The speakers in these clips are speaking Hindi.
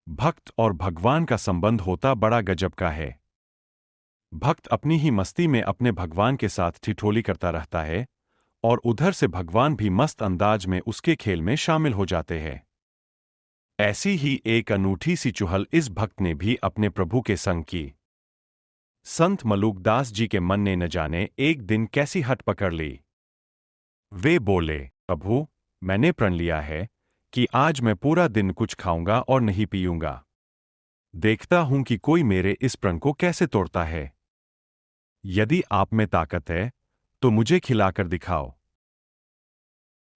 भक्त और भगवान का संबंध होता बड़ा गजब का है। भक्त अपनी ही मस्ती में अपने भगवान के साथ ठिठोली करता रहता है और उधर से भगवान भी मस्त अंदाज में उसके खेल में शामिल हो जाते हैं। ऐसी ही एक अनूठी सी चुहल इस भक्त ने भी अपने प्रभु के संग की। संत मलुकदास जी के मन ने न जाने एक दिन कैसी हट पकड़ ली। वे बोले, प्रभु, मैंने प्रण लिया है कि आज मैं पूरा दिन कुछ खाऊंगा और नहीं पीऊंगा। देखता हूं कि कोई मेरे इस प्रण को कैसे तोड़ता है। यदि आप में ताकत है तो मुझे खिलाकर दिखाओ।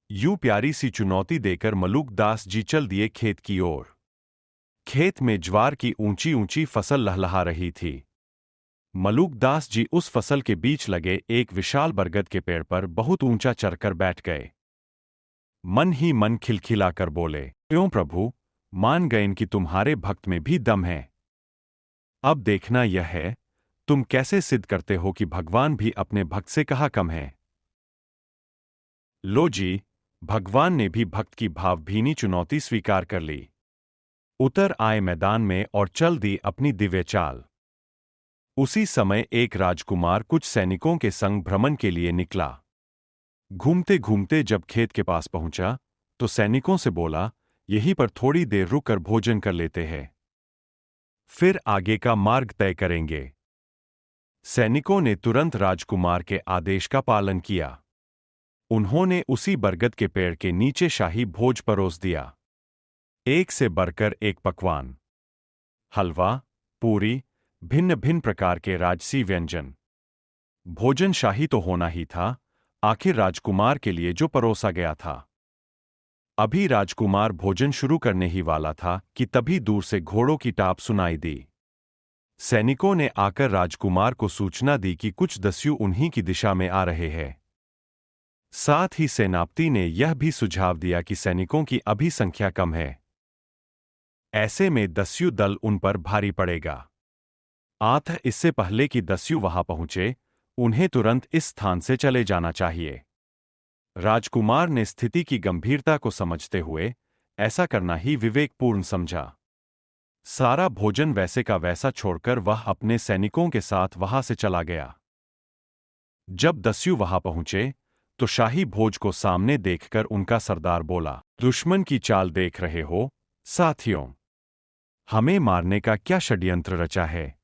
यूं प्यारी सी चुनौती देकर मलुकदास जी चल दिए खेत की ओर। खेत में ज्वार की ऊंची ऊंची फसल लहलहा रही थी। मलुकदास जी उस फसल के बीच लगे एक विशाल बरगद के पेड़ पर बहुत ऊंचा चढ़कर बैठ गए। मन ही मन खिलखिलाकर बोले, क्यों प्रभु, मान गए कि तुम्हारे भक्त में भी दम है। अब देखना यह है तुम कैसे सिद्ध करते हो कि भगवान भी अपने भक्त से कहाँ कम है। लो जी, भगवान ने भी भक्त की भावभीनी चुनौती स्वीकार कर ली। उतर आए मैदान में और चल दी अपनी दिव्य चाल। उसी समय एक राजकुमार कुछ सैनिकों के संग भ्रमण के लिए निकला। घूमते घूमते जब खेत के पास पहुंचा तो सैनिकों से बोला, यहीं पर थोड़ी देर रुककर भोजन कर लेते हैं, फिर आगे का मार्ग तय करेंगे। सैनिकों ने तुरंत राजकुमार के आदेश का पालन किया। उन्होंने उसी बरगद के पेड़ के नीचे शाही भोज परोस दिया। एक से बढ़कर एक पकवान, हलवा, पूरी, भिन्न भिन्न प्रकार के राजसी व्यंजन। भोजन शाही तो होना ही था, आखिर राजकुमार के लिए जो परोसा गया था। अभी राजकुमार भोजन शुरू करने ही वाला था कि तभी दूर से घोड़ों की टाप सुनाई दी। सैनिकों ने आकर राजकुमार को सूचना दी कि कुछ दस्यु उन्हीं की दिशा में आ रहे हैं। साथ ही सेनापति ने यह भी सुझाव दिया कि सैनिकों की अभी संख्या कम है। ऐसे में दस्यु दल उन पर भारी पड़ेगा। अतः इससे पहले कि दस्यु वहां पहुंचे, उन्हें तुरंत इस स्थान से चले जाना चाहिए। राजकुमार ने स्थिति की गंभीरता को समझते हुए ऐसा करना ही विवेकपूर्ण समझा। सारा भोजन वैसे का वैसा छोड़कर वह अपने सैनिकों के साथ वहां से चला गया। जब दस्यु वहां पहुंचे तो शाही भोज को सामने देखकर उनका सरदार बोला, दुश्मन की चाल देख रहे हो साथियों, हमें मारने का क्या षड्यंत्र रचा है।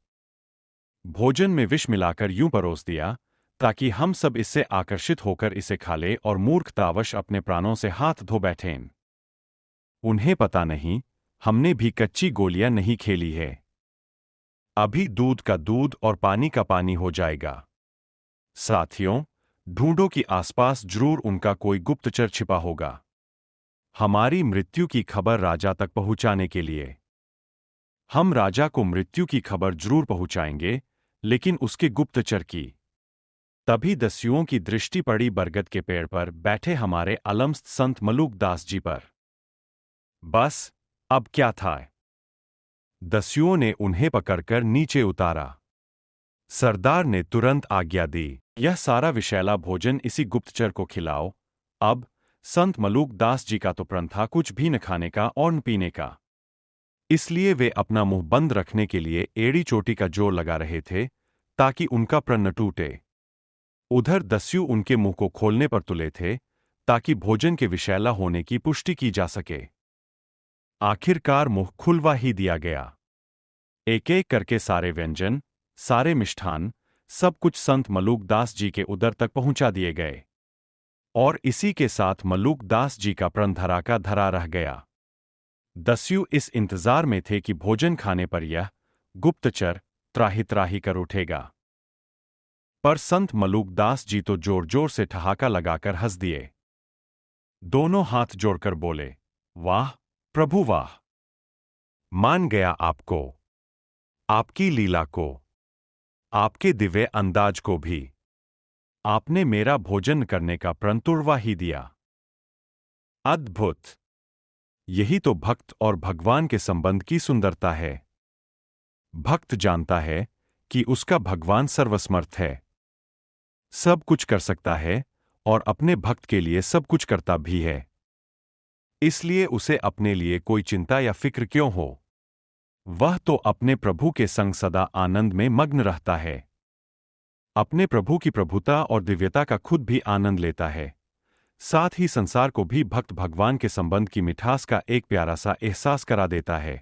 भोजन में विष मिलाकर यूं परोस दिया ताकि हम सब इससे आकर्षित होकर इसे खा ले और मूर्खतावश अपने प्राणों से हाथ धो बैठें। उन्हें पता नहीं हमने भी कच्ची गोलियां नहीं खेली है। अभी दूध का दूध और पानी का पानी हो जाएगा। साथियों, ढूंढो कि आसपास जरूर उनका कोई गुप्तचर छिपा होगा, हमारी मृत्यु की खबर राजा तक पहुंचाने के लिए। हम राजा को मृत्यु की खबर जरूर पहुंचाएंगे, लेकिन उसके गुप्तचर की। तभी दस्युओं की दृष्टि पड़ी बरगद के पेड़ पर बैठे हमारे अलमस्त संत मलुकदास जी पर। बस, अब क्या था। दस्युओं ने उन्हें पकड़कर नीचे उतारा। सरदार ने तुरंत आज्ञा दी, यह सारा विषैला भोजन इसी गुप्तचर को खिलाओ। अब संत मलुकदास जी का तो प्रण था कुछ भी न खाने का और न पीने का, इसलिए वे अपना मुंह बंद रखने के लिए एड़ी चोटी का जोर लगा रहे थे ताकि उनका प्रण न टूटे। उधर दस्यु उनके मुंह को खोलने पर तुले थे ताकि भोजन के विषैला होने की पुष्टि की जा सके। आखिरकार मुंह खुलवा ही दिया गया। एक एक करके सारे व्यंजन, सारे मिष्ठान, सब कुछ संत मलुकदास जी के उदर तक पहुंचा दिए गए और इसी के साथ मलुकदास जी का प्रण धरा का धरा रह गया। दस्यु इस इंतजार में थे कि भोजन खाने पर यह गुप्तचर त्राहि त्राहि कर उठेगा। पर संत मलुकदास जी तो जोर जोर से ठहाका लगाकर हंस दिए। दोनों हाथ जोड़कर बोले, वाह प्रभु वाह, मान गया आपको, आपकी लीला को, आपके दिव्य अंदाज को भी। आपने मेरा भोजन करने का प्रण तुड़वा ही दिया। अद्भुत! यही तो भक्त और भगवान के संबंध की सुंदरता है। भक्त जानता है कि उसका भगवान सर्वसमर्थ है, सब कुछ कर सकता है और अपने भक्त के लिए सब कुछ करता भी है। इसलिए उसे अपने लिए कोई चिंता या फिक्र क्यों हो। वह तो अपने प्रभु के संग सदा आनंद में मग्न रहता है, अपने प्रभु की प्रभुता और दिव्यता का खुद भी आनंद लेता है, साथ ही संसार को भी भक्त भगवान के संबंध की मिठास का एक प्यारा सा एहसास करा देता है।